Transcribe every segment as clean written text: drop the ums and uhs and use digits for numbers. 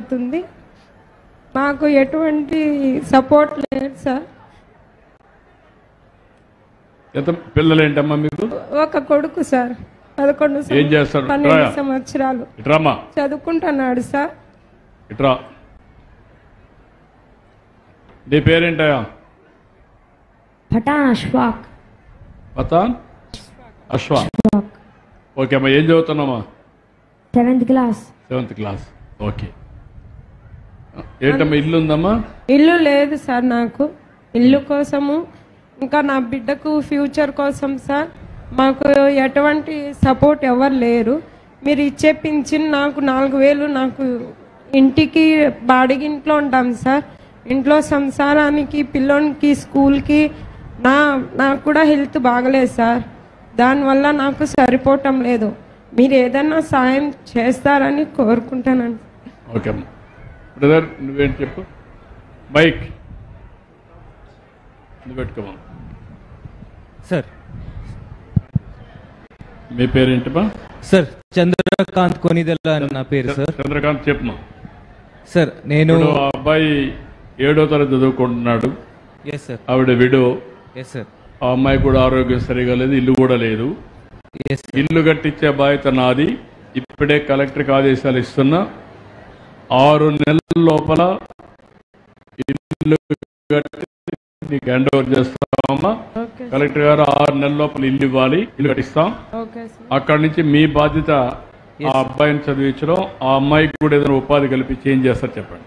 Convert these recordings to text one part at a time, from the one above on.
అవుతుంది. మాకు ఎటువంటి సపోర్ట్ లేదు సార్. పిల్లలు ఏంటమ్మా మీకు? ఒక కొడుకు సార్, 12 సంవత్సరాలు చదువుకుంటున్నాడు సార్. ఇట్రా, నీ పేరేంటయా? పఠాన్ అష్ఫాక్. పఠాన్ అష్ఫాక్. ఓకే అమ్మా, ఏం చదువుతున్నామా? 7th class. 7th class. Okay. ఏంటమ్మా, ఇల్లు ఉందమ్మా? ఇల్లు లేదు సార్ నాకు. ఇల్లు కోసము ఇంకా నా బిడ్డకు ఫ్యూచర్ కోసం సార్ మాకు ఎటువంటి సపోర్ట్ ఎవరు లేరు. మీరు ఇచ్చే పింఛన్ నాకు 4000 నాకు ఇంటికి బాడిగింట్లో ఉంటాం సార్. ఇంట్లో సంసారానికి, పిల్లోనికి, స్కూల్కి, నాకు కూడా హెల్త్ బాగలేదు సార్. దానివల్ల నాకు సరిపోవటం లేదు. మీరు ఏదన్నా సాయం చేస్తారని కోరుకుంటానండి. ఓకే బ్రదర్, నువ్వేంటి చెప్పు. బైక్ నువ్వు పెట్టుకోమా. సార్ మీ పేరేంటమ్మా? సార్ చంద్రకాంత్ కొనిదెల్ల అని నా పేరు సార్. చంద్రకాంత్ చెప్పమా. సార్ నేను అబ్బాయి 7వ తరగతి చదువుకుంటున్నాడు. Yes sir. ఆవిడ విడో. Yes sir. ఆ అమ్మాయి కూడా ఆరోగ్యం సరిగా లేదు, ఇల్లు కూడా లేదు. ఇల్లు కట్టించే బాధ్యత నాది. ఇప్పుడే కలెక్టర్కి ఆదేశాలు ఇస్తున్నా, 6 నెలల లోపల ఇల్లు కట్టి నీకు హ్యాండ్ ఓవర్ చేస్తామమ్మా. కలెక్టర్ గారు 6 నెలల లోపల ఇల్లు ఇవ్వాలి, ఇల్లు కట్టిస్తాం. అక్కడి నుంచి మీ బాధ్యత ఆ అబ్బాయిని చదివించడం, ఆ అమ్మాయికి కూడా ఏదైనా ఉపాధి కల్పించి ఏం చేస్తారు చెప్పండి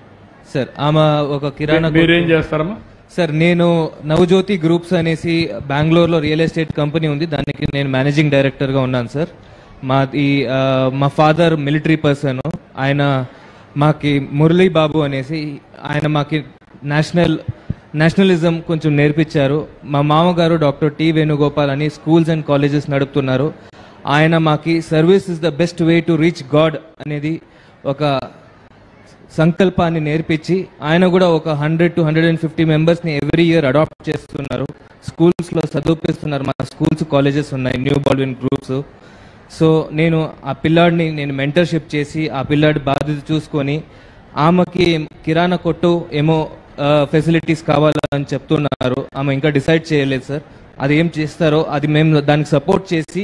సార్. ఆమె ఒక కిరాణా. మీరేం చేస్తారమ్మా? సార్ నేను నవజ్యోతి గ్రూప్స్ అనేసి బెంగళూరులో రియల్ ఎస్టేట్ కంపెనీ ఉంది, దానికి నేను మేనేజింగ్ డైరెక్టర్గా ఉన్నాను సార్. మా ఫాదర్ మిలిటరీ పర్సన్, ఆయన మాకి మురళీ బాబు అనేసి ఆయన మాకి నేషనలిజం కొంచెం నేర్పించారు. మా మామగారు డాక్టర్ టి వేణుగోపాల్ అని స్కూల్స్ అండ్ కాలేజెస్ నడుపుతున్నారు. ఆయన మాకి service is the best way to reach God అనేది ఒక సంకల్పాన్ని నేర్పించి ఆయన కూడా ఒక 100 to 150 మెంబర్స్ని ఎవ్రీ ఇయర్ అడాప్ట్ చేస్తున్నారు. స్కూల్స్లో చదివిపిస్తున్నారు. మా స్కూల్స్, కాలేజెస్ ఉన్నాయి, న్యూ బాల్విన్ గ్రూప్స్. సో నేను ఆ పిల్లాడిని మెంటర్షిప్ చేసి ఆ పిల్లాడి బాధ్యత చూసుకొని ఆమెకి కిరాణా కొట్టు ఏమో ఫెసిలిటీస్ కావాలని చెప్తున్నారు. ఆమె ఇంకా డిసైడ్ చేయలేదు సార్. అది ఏం చేస్తారో అది మేము దానికి సపోర్ట్ చేసి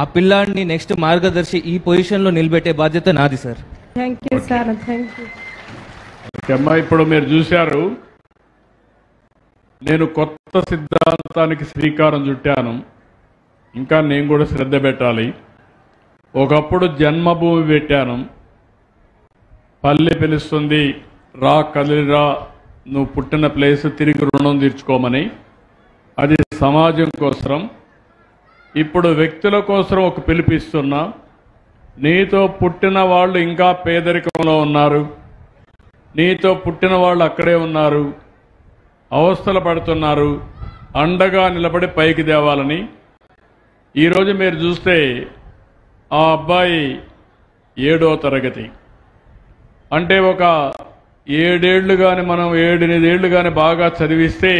ఆ పిల్లాడిని నెక్స్ట్ మార్గదర్శి ఈ పొజిషన్లో నిలబెట్టే బాధ్యత నాది sir. Thank you sir. Thank you. అమ్మా, ఇప్పుడు మీరు చూశారు, నేను కొత్త సిద్ధాంతానికి శ్రీకారం చుట్టాను. ఇంకా నేను కూడా శ్రద్ధ పెట్టాలి. ఒకప్పుడు జన్మభూమి పెట్టాను. పల్లె పిలుస్తుంది, రా కదిలిరా, నువ్వు పుట్టిన ప్లేస్ తిరిగి రుణం తీర్చుకోమని. అది సమాజం కోసం. ఇప్పుడు వ్యక్తుల కోసం ఒక పిలిపిస్తున్నా. నీతో పుట్టిన వాళ్ళు ఇంకా పేదరికంలో ఉన్నారు, నీతో పుట్టిన వాళ్ళు అక్కడే ఉన్నారు, అవస్థలు పడుతున్నారు, అండగా నిలబడి పైకి తేవాలని. ఈరోజు మీరు చూస్తే ఆ అబ్బాయి 7వ తరగతి అంటే ఒక 7 ఏళ్ళు కానీ మనం 7-8 ఏళ్ళు కానీ బాగా చదివిస్తే